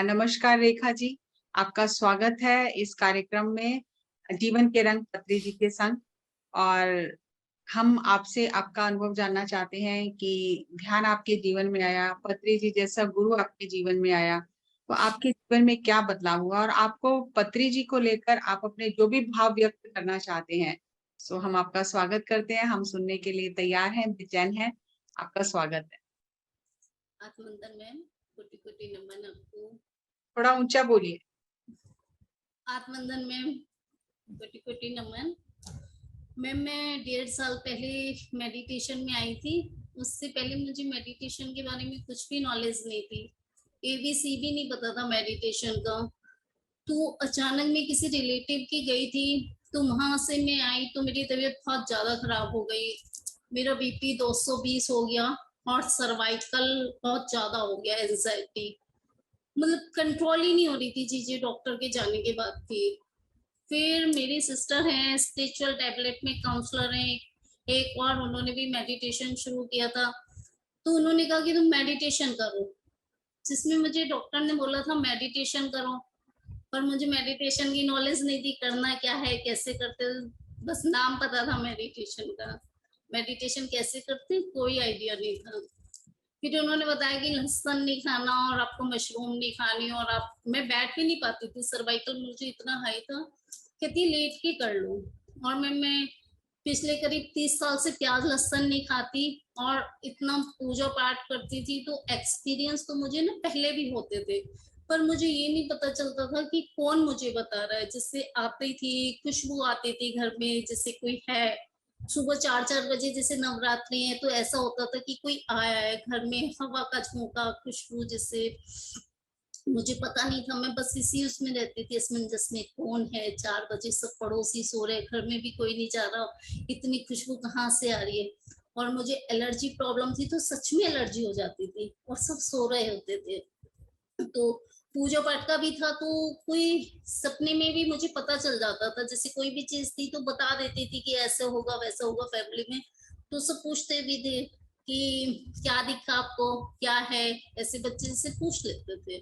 नमस्कार रेखा जी, आपका स्वागत है इस कार्यक्रम में जीवन के रंग पत्री जी के संग। और हम आपसे आपका अनुभव जानना चाहते हैं कि ध्यान आपके जीवन में आया, पत्री जी जैसा गुरु आपके जीवन में आया, तो आपके जीवन में क्या बदलाव हुआ और आपको पत्री जी को लेकर आप अपने जो भी भाव व्यक्त करना चाहते हैं, सो हम आपका स्वागत करते हैं। हम सुनने के लिए तैयार हैं, बेचैन हैं। आपका स्वागत है। आत्मवंदन मैम, कोटि कोटि नमन आपको। थोड़ा ऊंचा बोलिए। आत्मवंदन मैम, कोटि कोटि नमन मैम। मैं 1.5 साल पहले मेडिटेशन में आई थी। उससे पहले मुझे मेडिटेशन के बारे में कुछ भी नॉलेज नहीं थी, ABC भी नहीं पता था मेडिटेशन का। तो अचानक मैं किसी रिलेटिव की गई थी, तो वहां से मैं आई तो मेरी तबीयत बहुत ज्यादा खराब हो गई। मेरा BP 220 हो गया और सर्वाइकल बहुत ज्यादा हो गया, एंजाइटी मतलब कंट्रोल ही नहीं हो रही थी चीजें डॉक्टर के जाने के बाद थी। फिर मेरी सिस्टर हैं, स्पिरिचुअल टैबलेट में काउंसलर हैं एक, और उन्होंने भी मेडिटेशन शुरू किया था। तो उन्होंने कहा कि तुम मेडिटेशन करो, जिसमें मुझे डॉक्टर ने बोला था मेडिटेशन करो, पर मुझे मेडिटेशन की नॉलेज नहीं थी, करना क्या है कैसे करते, बस नाम पता था मेडिटेशन का। मेडिटेशन कैसे करते कोई आइडिया नहीं था। फिर उन्होंने बताया कि लहसुन नहीं खाना और आपको मशरूम नहीं खानी, और आप मैं बैठ भी नहीं पाती थी, सर्वाइकल मुझे इतना हाई था, कहती लेट के कर लो। और मैं पिछले करीब 30 साल से प्याज लहसुन नहीं खाती और इतना पूजा पाठ करती थी, तो एक्सपीरियंस तो मुझे ना पहले भी होते थे, पर मुझे ये नहीं पता चलता था कि कौन मुझे बता रहा है। जिससे आती थी खुशबू आती थी घर में, जैसे कोई है। सुबह 4-4 बजे जैसे नवरात्रि है तो ऐसा होता था कि कोई आया है घर में, हवा का झोंका, खुशबू, जैसे मुझे पता नहीं था। मैं बस इसी उसमें रहती थी, असमंजस में, कौन है। 4 बजे सब पड़ोसी सो रहे, घर में भी कोई नहीं जा रहा, इतनी खुशबू कहाँ से आ रही है। और मुझे एलर्जी प्रॉब्लम थी, तो सच में एलर्जी हो जाती थी और सब सो रहे होते थे। तो पूजा पाठ का भी था, तो कोई सपने में भी मुझे पता चल जाता था, जैसे कोई भी चीज थी तो बता देती थी कि ऐसे होगा वैसा होगा फैमिली में। तो सब पूछते भी थे कि क्या दिखा आपको, क्या है, ऐसे बच्चे से पूछ लेते थे।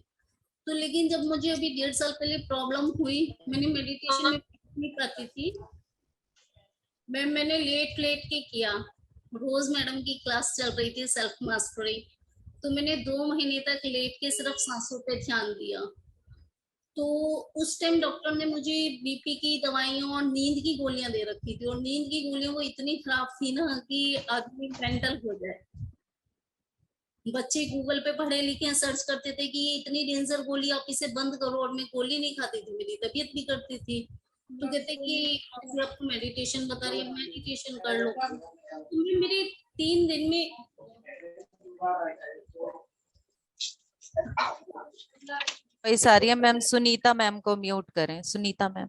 तो लेकिन जब मुझे अभी 1.5 साल पहले प्रॉब्लम हुई, मैंने मेडिटेशन में नहीं करती थी मैंने लेट लेट के किया। रोज मैडम की क्लास चल रही थी सेल्फ मास्टरी, तो मैंने 2 महीने तक लेट के सिर्फ सांसों पे ध्यान दिया। तो उस टाइम डॉक्टर ने मुझे BP की दवाइयां और नींद की गोलियां दे रखी थी, और नींद की गोलियां वो इतनी खराब थी ना कि आदमी मेंटल हो जाए। बच्चे गूगल पे पढ़े लिखे सर्च करते थे कि ये इतनी डेंजर गोली, आप इसे बंद करो, और मैं गोली नहीं खाती थी, मेरी तबीयत भी करती थी। तो कहते कि आपको मेडिटेशन बता रही है, मेडिटेशन कर लो। तो मेरे 3 दिन में वही सारिया मैम, सुनीता मैम को म्यूट करें। Sunita ma'am.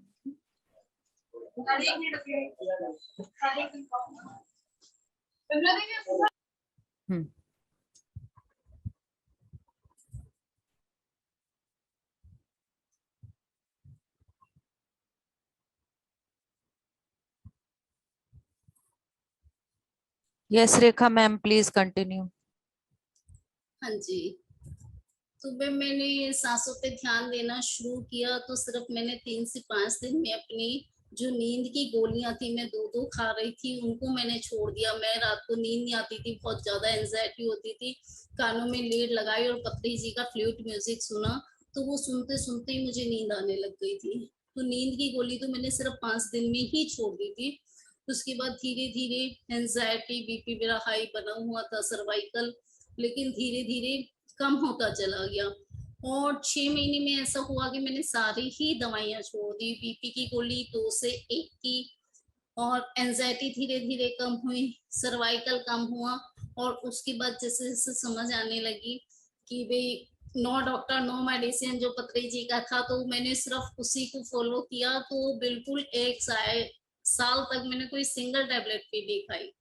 Yes Rekha ma'am, please continue. हाँ जी। सुबह मैंने सांसों पे ध्यान देना शुरू किया, तो सिर्फ मैंने 3 से 5 दिन में अपनी जो नींद की गोलियां थी, मैं 2-2 खा रही थी, उनको मैंने छोड़ दिया। मैं रात को नींद नहीं आती थी, बहुत ज्यादा एंजाइटी होती थी। कानों में लीड लगाई और पत्री जी का फ्लूट म्यूजिक सुना, तो वो सुनते सुनते ही मुझे नींद आने लग गई थी। तो नींद की गोली तो मैंने सिर्फ 5 दिन में ही छोड़ दी थी। उसके बाद धीरे धीरे एंजाइटी, BP मेरा हाई बना हुआ था, सर्वाइकल, लेकिन धीरे धीरे कम होता चला गया। और 6 महीने में ऐसा हुआ कि मैंने सारी ही दवाइयां छोड़ दी। BP की गोली 2 से 1 की, और एंजाइटी धीरे धीरे कम हुई, सर्वाइकल कम हुआ। और उसके बाद जैसे जैसे समझ आने लगी कि भाई नो डॉक्टर नो मेडिसिन, जो पत्री जी का था, तो मैंने सिर्फ उसी को फॉलो किया। तो बिल्कुल 1 साल तक मैंने कोई सिंगल टैबलेट भी नहीं खाई।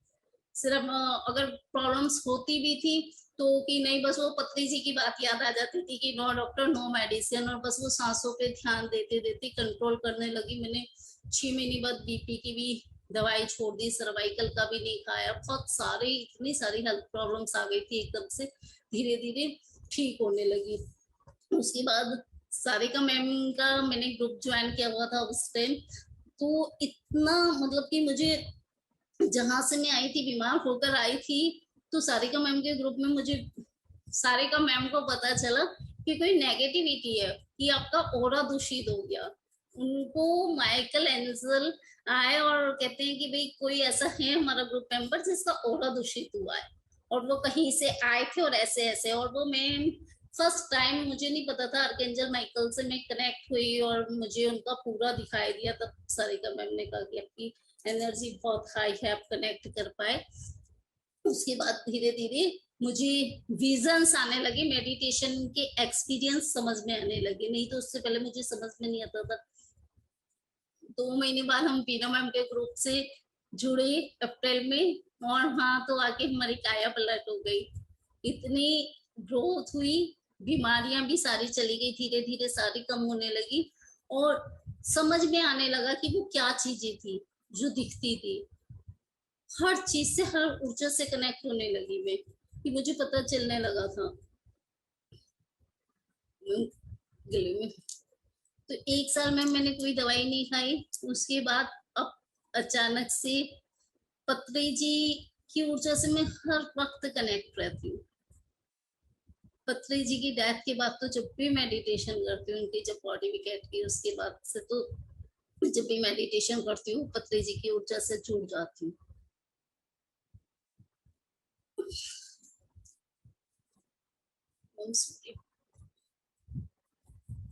सिर्फ अगर प्रॉब्लम्स होती भी थी तो कि नहीं, बस वो पत्री जी की बात याद आ जाती थी कि नो डॉक्टर नो मेडिसिन, और बस वो सांसों पे ध्यान देते देते कंट्रोल करने लगी। मैंने 6 महीने बाद BP की भी दवाई छोड़ दी, सर्वाइकल का भी नहीं खाया। बहुत सारे, इतनी सारी हेल्थ प्रॉब्लम्स आ गई थी एकदम से, धीरे धीरे ठीक होने लगी। उसके बाद सारिका मैम का मैंने ग्रुप ज्वाइन किया हुआ था उस टाइम। तो इतना मतलब कि मुझे, जहां से मैं आई थी, बीमार होकर आई थी, तो सारिका मैम के ग्रुप में मुझे सारिका मैम को पता चला कि कोई नेगेटिविटी है, कि आपका ऑरा दूषित हो गया। उनको माइकल एंजल आए और कहते हैं कि भाई कोई ऐसा है हमारा ग्रुप मेंबर जिसका ऑरा दूषित हुआ है, और वो कहीं से आए थे और ऐसे ऐसे। और वो मैं फर्स्ट टाइम, मुझे नहीं पता था, आर्कएंजल माइकल से मैं कनेक्ट हुई और मुझे उनका पूरा दिखाई दिया। तब सारिका मैम ने कहा कि आपकी एनर्जी बहुत हाई है, आप कनेक्ट कर पाए। उसके बाद धीरे धीरे मुझे विजन्स आने लगे, मेडिटेशन के एक्सपीरियंस समझ में आने लगे, नहीं तो उससे पहले मुझे समझ में नहीं आता था। 2 महीने बाद हम बीना मैम के ग्रुप से जुड़े अप्रैल में, और वहां तो आके हमारी काया पलट हो गई। इतनी ग्रोथ हुई, बीमारियां भी सारी चली गई, धीरे धीरे सारी कम होने लगी, और समझ में आने लगा कि वो क्या चीजें थी जो दिखती थी। हर चीज से, हर ऊर्जा से कनेक्ट होने लगी मैं, कि मुझे पता चलने लगा था गले में। तो 1 साल में मैंने कोई दवाई नहीं खाई। उसके बाद अब अचानक से पत्री जी की ऊर्जा से मैं हर वक्त कनेक्ट रहती हूँ। पत्री जी की डेथ के बाद तो जब भी मेडिटेशन करती हूँ, उनकी जब बॉडी विकेट की उसके बाद से, तो जब भी मेडिटेशन करती हूँ पत्री जी की ऊर्जा से जुड़ जाती हूँ।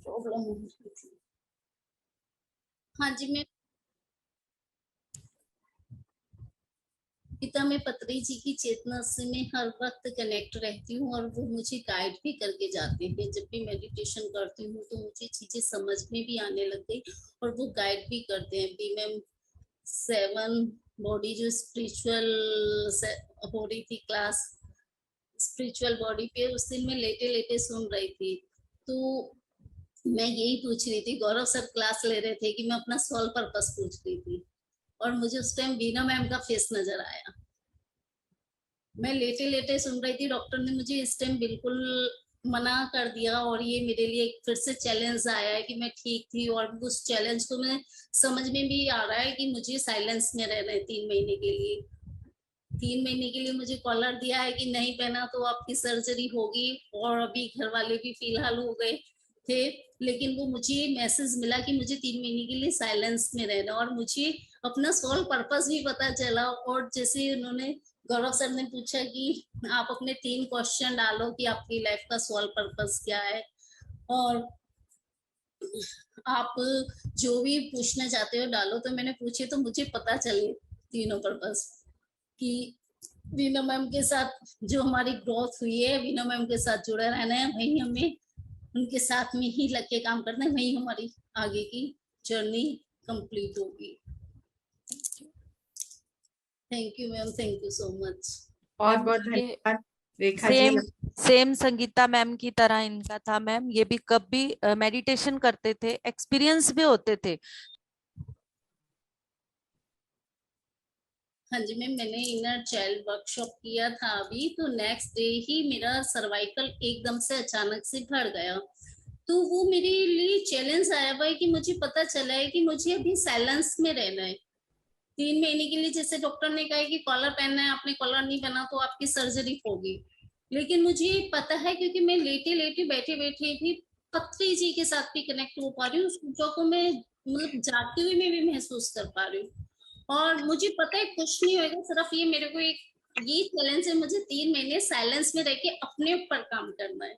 प्रॉब्लम हो रही थी। हाँ जी, मैं पिता में पत्री जी की चेतना से मैं हर वक्त कनेक्ट रहती हूँ, और वो मुझे गाइड भी करके जाते हैं। जब भी मेडिटेशन करती हूँ तो मुझे चीजें समझ में भी आने लग गई, और वो गाइड भी करते हैं। बी मैम 7 बॉडी जो स्पिरिचुअल हो रही थी क्लास, स्पिरिचुअल बॉडी पे, उस दिन मैं लेटे लेटे सुन रही थी। तो मैं यही पूछ रही थी, गौरव सर क्लास ले रहे थे कि मैं अपना सॉल्व पर्पस पूछ रही थी, और मुझे उस टाइम बीना मैम का फेस नजर आया। मैं लेटे लेटे सुन रही थी। डॉक्टर ने मुझे इस टाइम बिल्कुल मना कर दिया, और ये मेरे लिए फिर से चैलेंज आया है कि मैं ठीक थी, और उस चैलेंज को मैं समझ में भी आ रहा है कि मुझे साइलेंस में रहना है 3 महीने के लिए। 3 महीने के लिए मुझे कॉलर दिया है कि नहीं पहना तो आपकी सर्जरी होगी, और अभी घर वाले भी फिलहाल हो गए थे, लेकिन वो मुझे मैसेज मिला कि मुझे 3 महीने के लिए साइलेंस में रहना, और मुझे अपना सोल पर्पस भी पता चला। और जैसे उन्होंने, गौरव सर ने पूछा कि आप अपने 3 क्वेश्चन डालो कि आपकी लाइफ का सोल पर्पस क्या है, और आप जो भी पूछना चाहते हो डालो। तो मैंने पूछे, तो मुझे पता चले तीनों पर्पस, कि वीना मैम के साथ जो हमारी ग्रोथ हुई है, वीना मैम के साथ जुड़े रहना है, वहीं हमें उनके साथ में ही लग के काम करना है, वहीं हमारी आगे की जर्नी कंप्लीट होगी। Thank you ma'am, thank you so much. बहुत मैम बहुत ये धन्यवाद रेखा जी। सेम संगीता मैम की तरह इनका था मैम, ये भी कब भी मेडिटेशन करते थे, एक्सपीरियंस भी होते थे। हाँ जी मैम, मैंने इनर चाइल्ड वर्कशॉप किया था अभी, तो नेक्स्ट डे ही मेरा सर्वाइकल एकदम से अचानक से बढ़ गया। तो वो मेरे लिए चैलेंज आया हुआ है कि मुझे पता चला है कि मुझे अभी साइलेंस में रहना है 3 महीने के लिए। जैसे डॉक्टर ने कहा है कि कॉलर पहनना है, आपने कॉलर नहीं पहना तो आपकी सर्जरी होगी। लेकिन मुझे पता है, क्योंकि मैं लेटे लेटे बैठे बैठे भी पत्री जी के साथ भी कनेक्ट हो पा रही हूँ, उस ऊर्जा को मैं मतलब जागते हुए मैं भी महसूस कर पा रही हूँ। और मुझे पता है कुछ नहीं होगा, सिर्फ ये मेरे को एक ये चैलेंज है, मुझे 3 महीने साइलेंस में रह के अपने ऊपर काम करना है।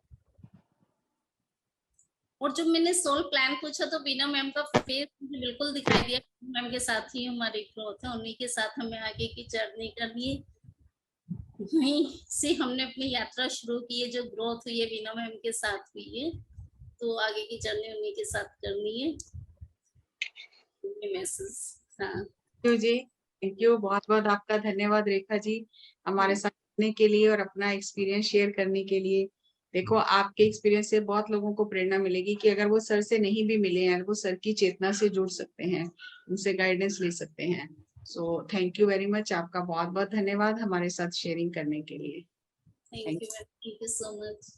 और जब मैंने सोल प्लान पूछा तो बीना मैम का फेस मुझे बिल्कुल दिखाई दिया। मैम के साथ ही हमारी ग्रोथ है, उन्हीं के साथ हमें आगे की जर्नी करनी है। वहीं से हमने अपनी यात्रा शुरू की है, जो ग्रोथ हुई है बीना मैम के साथ हुई है, तो आगे की जर्नी उन्हीं के साथ करनी है। मैसेज। हाँ जी, थैंक यू, बहुत बहुत आपका धन्यवाद रेखा जी, हमारे साथ जुड़ने के लिए और अपना एक्सपीरियंस शेयर करने के लिए। देखो, आपके एक्सपीरियंस से बहुत लोगों को प्रेरणा मिलेगी कि अगर वो सर से नहीं भी मिले हैं, वो सर की चेतना से जुड़ सकते हैं, उनसे गाइडेंस ले सकते हैं। So thank you very much, आपका बहुत बहुत धन्यवाद हमारे साथ शेयरिंग करने के लिए। Thank you so much.